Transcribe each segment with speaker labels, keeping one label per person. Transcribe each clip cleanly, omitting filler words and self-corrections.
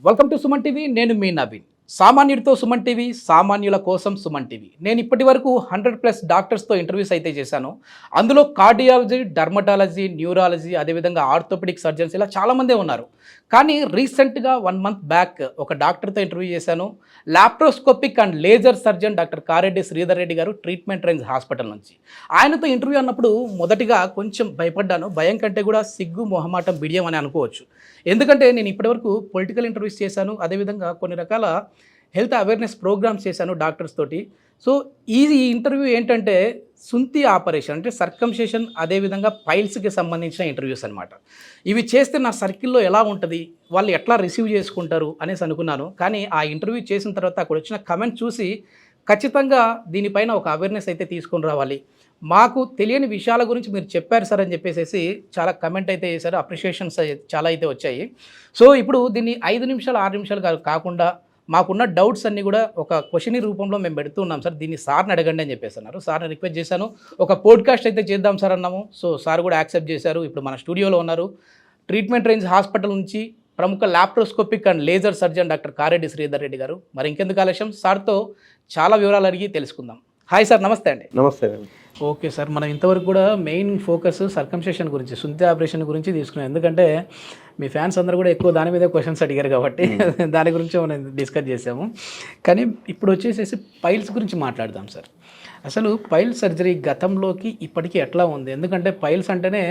Speaker 1: Welcome to Suman TV. నేను మీ Naveen. సామాన్యుడితో Suman TV, సామాన్యుల కోసం సుమన్ టీవీ. నేను ఇప్పటి వరకు 100+ డాక్టర్స్తో ఇంటర్వ్యూస్ అయితే చేశాను. అందులో కార్డియాలజీ, డర్మటాలజీ, న్యూరాలజీ, అదేవిధంగా ఆర్థోపెడిక్ సర్జన్స్ ఇలా చాలామందే ఉన్నారు. కానీ రీసెంట్గా 1 మంత్ బ్యాక్ ఒక డాక్టర్తో ఇంటర్వ్యూ చేశాను. Laparoscopic and laser surgeon doctor Kareddy Sridhar Reddy garu, treatment range hospital నుంచి. ఆయనతో ఇంటర్వ్యూ అన్నప్పుడు మొదటిగా కొంచెం భయపడ్డాను. భయం కంటే కూడా సిగ్గు, మొహమాటం, బిడియం అని అనుకోవచ్చు. ఎందుకంటే నేను ఇప్పటివరకు పొలిటికల్ ఇంటర్వ్యూస్ చేశాను, అదేవిధంగా కొన్ని రకాల హెల్త్ అవేర్నెస్ ప్రోగ్రామ్స్ చేశాను డాక్టర్స్ తోటి. సో ఈ ఇంటర్వ్యూ ఏంటంటే సుంతి ఆపరేషన్ అంటే సర్కంసేషన్, అదేవిధంగా పైల్స్కి సంబంధించిన ఇంటర్వ్యూస్ అనమాట. ఇవి చేస్తే నా సర్కిల్లో ఎలా ఉంటుంది, వాళ్ళు ఎట్లా రిసీవ్ చేసుకుంటారు అనేసి అనుకున్నాను. కానీ ఆ ఇంటర్వ్యూ చేసిన తర్వాత అక్కడ వచ్చిన కమెంట్ చూసి ఖచ్చితంగా దీనిపైన ఒక అవేర్నెస్ అయితే తీసుకొని రావాలి, మాకు తెలియని విషయాల గురించి మీరు చెప్పారు సార్ అని చెప్పేసి చాలా కమెంట్ అయితే చేశారు. అప్రిషియేషన్స్ చాలా అయితే వచ్చాయి. సో ఇప్పుడు దీన్ని 5 నిమిషాలు 6 నిమిషాలు కాకుండా మాకున్న డౌట్స్ అన్నీ కూడా ఒక క్వశ్చన్ రూపంలో మేము పెడుతూ ఉన్నాం సార్, దీన్ని సార్ని అడగండి అని చెప్పేసి అన్నారు. సార్ని రిక్వెస్ట్ చేశాను, ఒక పోడ్కాస్ట్ అయితే చేద్దాం సార్ అన్నాము. సో సార్ కూడా యాక్సెప్ట్ చేశారు. ఇప్పుడు మన స్టూడియోలో ఉన్నారు. ట్రీట్మెంట్ రేంజ్ హాస్పిటల్ నుంచి ప్రముఖ laparoscopic and laser surgeon doctor Kareddy Sridhar Reddy garu. మరి ఇంకెందుకు ఆలస్యం, సార్తో చాలా వివరాలు అడిగి తెలుసుకుందాం. హాయ్ సార్, నమస్తే అండి.
Speaker 2: నమస్తే అండి.
Speaker 1: ఓకే సార్, మనం ఇంతవరకు కూడా మెయిన్ ఫోకస్ సర్కంసేషన్ గురించి, సుంతి ఆపరేషన్ గురించి తీసుకున్నాం. ఎందుకంటే మీ ఫ్యాన్స్ అందరూ కూడా ఎక్కువ దాని మీదే క్వశ్చన్స్ అడిగారు కాబట్టి దాని గురించి మనం డిస్కస్ చేసాము. కానీ ఇప్పుడు వచ్చేసేసి పైల్స్ గురించి మాట్లాడదాం సార్. అసలు పైల్ సర్జరీ గతంలోకి ఇప్పటికీ ఎట్లా ఉంది? ఎందుకంటే పైల్స్ అంటేనే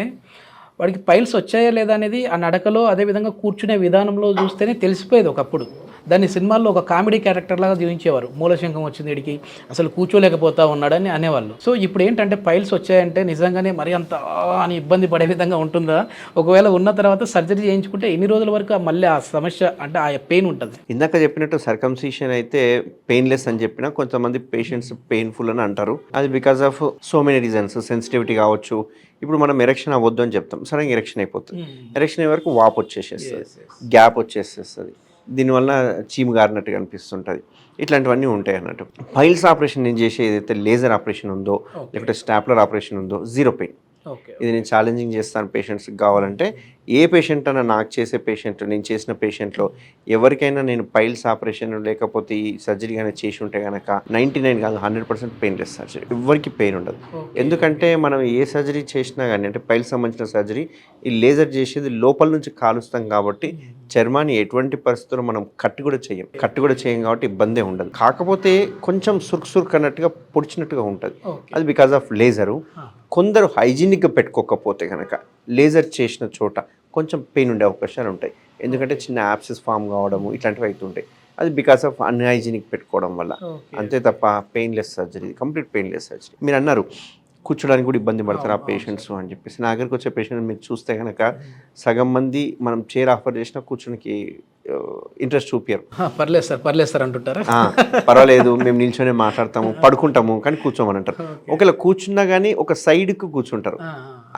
Speaker 1: వాడికి పైల్స్ వచ్చాయా లేదా అనేది ఆ నడకలో, అదేవిధంగా కూర్చునే విధానంలో చూస్తేనే తెలిసిపోయేది ఒకప్పుడు. దాన్ని సినిమాల్లో ఒక కామెడీ క్యారెక్టర్ లాగా జీవించేవారు. మూలశంఖం వచ్చింది వీడికి, అసలు కూర్చోలేకపోతా ఉన్నాడని అనేవాళ్ళు. సో ఇప్పుడు ఏంటంటే పైల్స్ వచ్చాయంటే నిజంగానే మరి అంత అని ఇబ్బంది పడే విధంగా ఉంటుందా? ఒకవేళ ఉన్న తర్వాత సర్జరీ చేయించుకుంటే ఎన్ని రోజుల వరకు మళ్ళీ ఆ సమస్య అంటే ఆ పెయిన్ ఉంటుంది?
Speaker 2: ఇందాక చెప్పినట్టు సర్కంసిషన్ అయితే పెయిన్లెస్ అని చెప్పినా కొంతమంది పేషెంట్స్ పెయిన్ఫుల్ అని అంటారు. అది because of so many reasons. Sensitivity కావచ్చు. ఇప్పుడు మనం ఎరెక్షన్ అవ్వద్దు అని చెప్తాం, సడన్గా ఎరెక్షన్ అయిపోతుంది. ఎరెక్షన్ అయ్యే వరకు వాపు వచ్చేసేస్తుంది, గ్యాప్ వచ్చేసేస్తుంది, దీనివల్ల చీము గారినట్టుగా అనిపిస్తుంటుంది. ఇట్లాంటివన్నీ ఉంటాయి అన్నట్టు. పైల్స్ ఆపరేషన్ నేను చేసే ఏదైతే లేజర్ ఆపరేషన్ ఉందో, లేకపోతే స్టాప్లర్ ఆపరేషన్ ఉందో, జీరో పెయిన్. ఇది నేను ఛాలెంజింగ్ చేస్తాను పేషెంట్స్కి. కావాలంటే ఏ పేషెంట్ అన్నా, నాకు చేసే పేషెంట్, నేను చేసిన పేషెంట్లో ఎవరికైనా నేను పైల్స్ ఆపరేషన్ లేకపోతే ఈ సర్జరీ కానీ చేసి ఉంటే కనుక 99 కాదు 100% పెయిన్లెస్ సర్జరీ. ఎవరికి పెయిన్ ఉండదు. ఎందుకంటే మనం ఏ సర్జరీ చేసినా కానీ, అంటే పైల్స్ సంబంధించిన సర్జరీ, ఈ లేజర్ చేసేది లోపల నుంచి కాలుస్తాం కాబట్టి చర్మాన్ని ఎటువంటి పరిస్థితుల్లో మనం కట్టు కూడా చేయం కాబట్టి ఇబ్బందే ఉండదు. కాకపోతే కొంచెం సుర్క్ అన్నట్టుగా పొడిచినట్టుగా ఉంటుంది. అది బికాజ్ ఆఫ్ లేజరు. కొందరు హైజీనిక్గా పెట్టుకోకపోతే కనుక లేజర్ చేసిన చోట కొంచెం పెయిన్ ఉండే అవకాశాలు ఉంటాయి. ఎందుకంటే చిన్న యాప్సెస్ ఫామ్ కావడము ఇట్లాంటివి అవుతుంటాయి. అది బికాస్ ఆఫ్ అన్హైజీనిక్ పెట్టుకోవడం వల్ల. అంతే తప్ప painless surgery, complete painless surgery. మీరు అన్నారు కూర్చోడానికి కూడా ఇబ్బంది పడతారు ఆ పేషెంట్స్ అని చెప్పేసి. నా దగ్గరికి వచ్చే పేషెంట్ మీరు చూస్తే కనుక సగం మంది మనం చైర్ ఆఫర్ చేసినా కూర్చోనికి ఇంట్రెస్ట్ చూపారు.
Speaker 1: పర్లేదు సార్ అంటుంటారు.
Speaker 2: పర్వాలేదు, మేము నిల్చొనే మాట్లాడతాము, పడుకుంటాము, కానీ కూర్చోమని అంటారు. ఒకవేళ కూర్చున్నా కానీ ఒక సైడ్కి కూర్చుంటారు,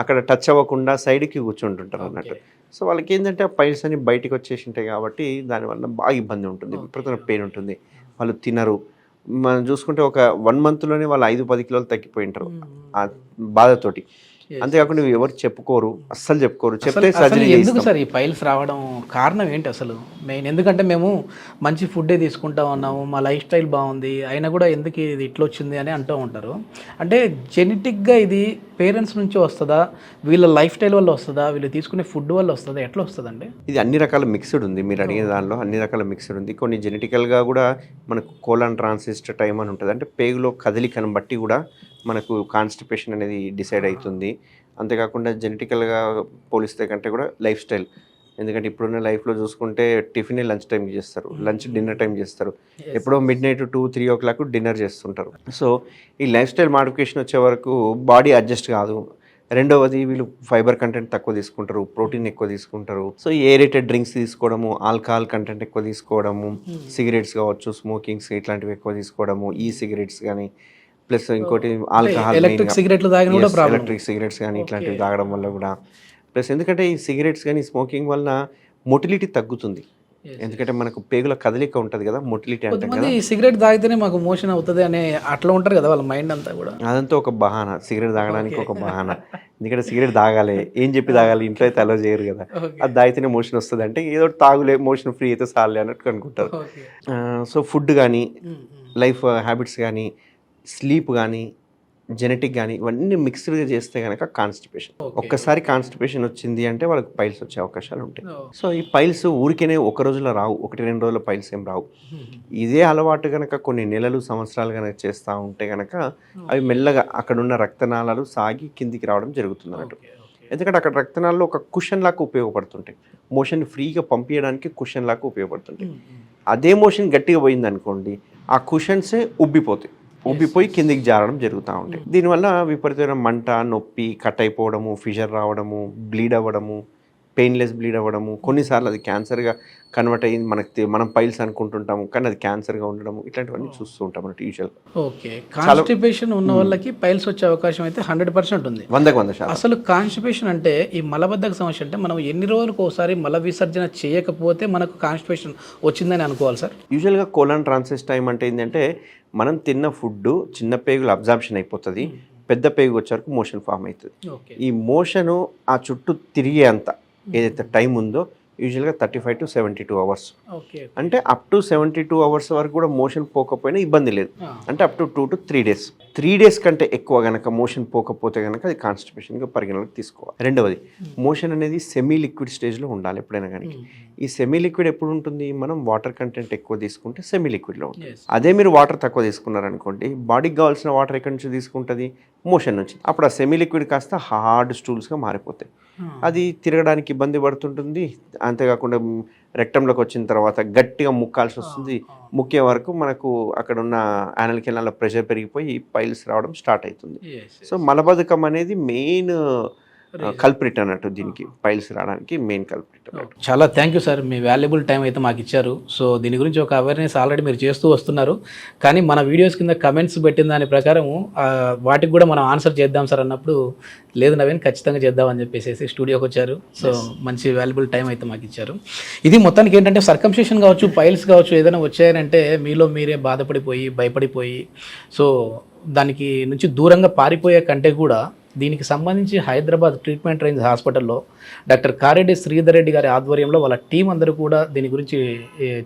Speaker 2: అక్కడ టచ్ అవ్వకుండా సైడ్కి కూర్చుంటుంటారు అన్నట్టు. సో వాళ్ళకి ఏంటంటే ఆ పైల్స్ అని బయటికి వచ్చేసి ఉంటాయి కాబట్టి దానివల్ల బాగా ఇబ్బంది ఉంటుంది, విపరీతమైన పెయిన్ ఉంటుంది. వాళ్ళు తినరు. మనం చూసుకుంటే ఒక 1 మంత్లోనే వాళ్ళు 5-10 కిలోలు తగ్గిపోయి ఉంటారు ఆ బాధతోటి. అంతేకాకుండా ఎవరు చెప్పుకోరు, అస్సలు చెప్పుకోరు. చెప్తే సర్జరీ
Speaker 1: ఎందుకు సార్ ఈ పైల్స్ రావడం కారణం ఏంటి అసలు మెయిన్? ఎందుకంటే మేము మంచి ఫుడ్డే తీసుకుంటా ఉన్నాము, మా లైఫ్ స్టైల్ బాగుంది, అయినా కూడా ఎందుకు ఇది ఇట్లా వచ్చింది అని అంటూ ఉంటారు. అంటే జెనెటిక్గా ఇది పేరెంట్స్ నుంచి వస్తుందా, వీళ్ళ లైఫ్ స్టైల్ వల్ల వస్తుందా, వీళ్ళు తీసుకునే ఫుడ్ వల్ల వస్తుందా, ఎట్లా వస్తుందండి?
Speaker 2: ఇది అన్ని రకాల మిక్స్డ్ ఉంది. మీరు అడిగిన దానిలో అన్ని రకాల మిక్స్డ్ ఉంది. కొన్ని జెనెటికల్గా కూడా మనకు కోలాన్ ట్రాన్సిస్ట్ టైం అని ఉంటుంది. అంటే పేగులో కదలికను బట్టి కూడా మనకు కాన్స్టిపేషన్ అనేది డిసైడ్ అవుతుంది. అంతేకాకుండా జెనెటికల్గా పోలిస్తే కంటే కూడా లైఫ్ స్టైల్. ఎందుకంటే ఇప్పుడున్న లైఫ్లో చూసుకుంటే టిఫిన్ లంచ్ టైంకి చేస్తారు, లంచ్ డిన్నర్ టైం చేస్తారు, ఎప్పుడో మిడ్-నైట్ 2-3 o'clock డిన్నర్ చేస్తుంటారు. సో ఈ లైఫ్ స్టైల్ మాడిఫికేషన్ వచ్చే వరకు బాడీ అడ్జస్ట్ కాదు. రెండవది వీళ్ళు ఫైబర్ కంటెంట్ తక్కువ తీసుకుంటారు, ప్రోటీన్ ఎక్కువ తీసుకుంటారు. సో ఏరేటెడ్ డ్రింక్స్ తీసుకోవడము, ఆల్కహాల్ కంటెంట్ ఎక్కువ తీసుకోవడము, సిగరెట్స్ కావచ్చు, స్మోకింగ్స్ ఇట్లాంటివి ఎక్కువ తీసుకోవడము, ఈ సిగరెట్స్ కానీ ప్లస్ ఇంకోటి ఆల్కహాల్,
Speaker 1: ఎలక్ట్రిక్
Speaker 2: సిగరెట్స్ కానీ ఇట్లాంటివి తాగడం వల్ల కూడా. ప్లస్ ఎందుకంటే ఈ సిగరెట్స్ కానీ స్మోకింగ్ వల్ల మొటిలిటీ తగ్గుతుంది. ఎందుకంటే మనకు పేగుల కదలిక ఉంటుంది కదా, మొటిలిటీ అంటాం కదా,
Speaker 1: కొంతమంది సిగరెట్ తాగితేనే మాకు మోషన్ అవుతుంది అనే అట్లా ఉంటారు కదా వాళ్ళ మైండ్ అంతా కూడా.
Speaker 2: అదంతా ఒక బహానా, సిగరెట్ తాగడానికి ఒక బహానా. ఎందుకంటే సిగరెట్ తాగాలి, ఏం చెప్పి తాగాలి, ఇంట్లో అయితే అలో చేయరు కదా, అది తాగితేనే మోషన్ వస్తుంది అంటే ఏదో తాగులే, మోషన్ ఫ్రీ అయితే చాలే అన్నట్టు అనుకుంటారు. సో ఫుడ్ కానీ, లైఫ్ హ్యాబిట్స్ కానీ, స్లీప్ కానీ, జెనెటిక్ కానీ, ఇవన్నీ మిక్స్డ్గా చేస్తే కనుక కాన్స్టిపేషన్. ఒక్కసారి కాన్స్టిపేషన్ వచ్చింది అంటే వాళ్ళకి పైల్స్ వచ్చే అవకాశాలు ఉంటాయి. సో ఈ పైల్స్ ఊరికేనే ఒక రోజులో రావు, 1-2 రోజుల పైల్స్ ఏం రావు. ఇదే అలవాటు కనుక కొన్ని నెలలు, సంవత్సరాలు కనుక చేస్తూ ఉంటే కనుక అవి మెల్లగా అక్కడున్న రక్తనాళాలు సాగి కిందికి రావడం జరుగుతుంది అన్నట్టు. ఎందుకంటే అక్కడ రక్తనాళాలు ఒక కుషన్ లాగా ఉపయోగపడుతుంటాయి, మోషన్ ఫ్రీగా పంపించడానికి కుషన్ లాగా ఉపయోగపడుతుంటాయి. అదే మోషన్ గట్టిగా పోయింది అనుకోండి, ఆ కుషన్సే ఉబ్బిపోయి కిందికి జారడం జరుగుతూ ఉంటాయి. దీనివల్ల విపరీతమైన మంట, నొప్పి, కట్ అయిపోవడము, ఫిషర్ రావడము, బ్లీడ్ అవ్వడము, పెయిన్లెస్ బ్లీడ్ అవ్వడము, కొన్నిసార్లు అది క్యాన్సర్గా కన్వర్ట్ అయ్యింది, మనం పైల్స్ అనుకుంటుంటాము కానీ అది క్యాన్సర్గా ఉండడము, ఇట్లాంటివన్నీ చూస్తూ ఉంటాం అన్నట్టు యూజువల్.
Speaker 1: ఓకే, కాన్స్టిపేషన్ ఉన్న వాళ్ళకి పైల్స్ వచ్చే అవకాశం అయితే 100% ఉంది.
Speaker 2: 100%.
Speaker 1: అసలు కాన్స్టిపేషన్ అంటే ఈ మలబద్ధక సమస్య అంటే మనం ఎన్ని రోజులకు ఒకసారి మల విసర్జన చేయకపోతే మనకు కాన్స్టిపేషన్ వచ్చిందని అనుకోవాలి సార్?
Speaker 2: యూజువల్గా కోలాన్ ట్రాన్సిస్ టైం అంటే ఏంటంటే మనం తిన్న ఫుడ్ చిన్న పేగులు అబ్జార్ప్షన్ అయిపోతుంది, పెద్ద పేగు వచ్చే వరకు మోషన్ ఫామ్ అవుతుంది. ఈ మోషను ఆ చుట్టూ తిరిగే అంత ఏదైతే టైం ఉందో యూజువల్గా 35 to 72 hours. అంటే అప్ టు 72 hours వరకు కూడా మోషన్ పోకపోయినా ఇబ్బంది లేదు, అంటే up to 2 to 3 days. 3 days కంటే ఎక్కువ కనుక మోషన్ పోకపోతే కనుక అది కాన్స్టిపేషన్గా పరిగణలోకి తీసుకోవాలి. రెండవది, మోషన్ అనేది సెమీ లిక్విడ్ స్టేజ్లో ఉండాలి ఎప్పుడైనా కానీ. ఈ సెమీ లిక్విడ్ ఎప్పుడు ఉంటుంది, మనం వాటర్ కంటెంట్ ఎక్కువ తీసుకుంటే సెమీ లిక్విడ్లో ఉంటుంది. అదే మీరు వాటర్ తక్కువ తీసుకున్నారనుకోండి, బాడీకి కావాల్సిన వాటర్ ఎక్కడి నుంచి తీసుకుంటుంది, మోషన్ నుంచి. అప్పుడు ఆ సెమీ లిక్విడ్ కాస్త హార్డ్ స్టూల్స్గా మారిపోతాయి, అది తిరగడానికి ఇబ్బంది పడుతుంటుంది. అంతేకాకుండా రెక్టంలోకి వచ్చిన తర్వాత గట్టిగా ముక్కాల్సి వస్తుంది, ముఖ్య వరకు మనకు అక్కడ ఉన్న యానల్ కెనాల్ ప్రెషర్ పెరిగిపోయి పైల్స్ రావడం స్టార్ట్ అవుతుంది. సో మలబద్ధకం అనేది మెయిన్ కల్ప్రిట్ అన్నట్టు, దీనికి పైల్స్ రావడానికి మెయిన్ కల్ప్రిట్ అన్నట్టు.
Speaker 1: చాలా thank you sir, me valuable time అయితే మాకు ఇచ్చారు. సో దీని గురించి ఒక అవేర్నెస్ ఆల్రెడీ మీరు చేస్తూ వస్తున్నారు, కానీ మన వీడియోస్ కింద కమెంట్స్ పెట్టిన దాని ప్రకారం వాటికి కూడా మనం ఆన్సర్ చేద్దాం సార్ అన్నప్పుడు, లేదు నవీన్ ఖచ్చితంగా చేద్దామని చెప్పేసి స్టూడియోకి వచ్చారు. సో మంచి వాల్యుబుల్ టైం అయితే మాకు ఇచ్చారు. ఇది మొత్తానికి ఏంటంటే సర్కంసిషన్ కావచ్చు, పైల్స్ కావచ్చు, ఏదైనా వచ్చాయనంటే మీలో మీరే బాధపడిపోయి భయపడిపోయి సో దానికి నుంచి దూరంగా పారిపోయే కంటే కూడా దీనికి సంబంధించి హైదరాబాద్ ట్రీట్మెంట్ రేంజ్ హాస్పిటల్లో డాక్టర్ కారెడ్డి శ్రీధర్ రెడ్డి గారి ఆధ్వర్యంలో వాళ్ళ టీం అందరూ కూడా దీని గురించి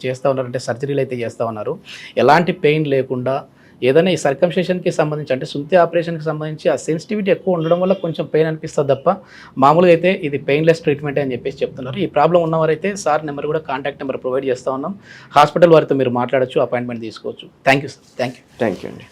Speaker 1: చేస్తూ ఉన్నారు, అంటే సర్జరీలు అయితే చేస్తూ ఉన్నారు. ఎలాంటి పెయిన్ లేకుండా ఏదైనా ఈ సర్కంసిషన్కి సంబంధించి అంటే సుంతి ఆపరేషన్కి సంబంధించి ఆ సెన్సిటివిటీ ఎక్కువ ఉండడం వల్ల కొంచెం పెయిన్ అనిపిస్తుంది తప్ప మామూలుగా అయితే ఇది పెయిన్లెస్ ట్రీట్మెంట్ అని చెప్పేసి చెప్తున్నారు. ఈ ప్రాబ్లం ఉన్నవారైతే సార్ నెంబర్ కూడా కాంటాక్ట్ నెంబర్ ప్రొవైడ్ చేస్తూ ఉన్నాం, హాస్పిటల్ వారితో మీరు మాట్లాడచ్చు, అపాయింట్మెంట్ తీసుకోవచ్చు. Thank you sir. Thank you
Speaker 2: అండి.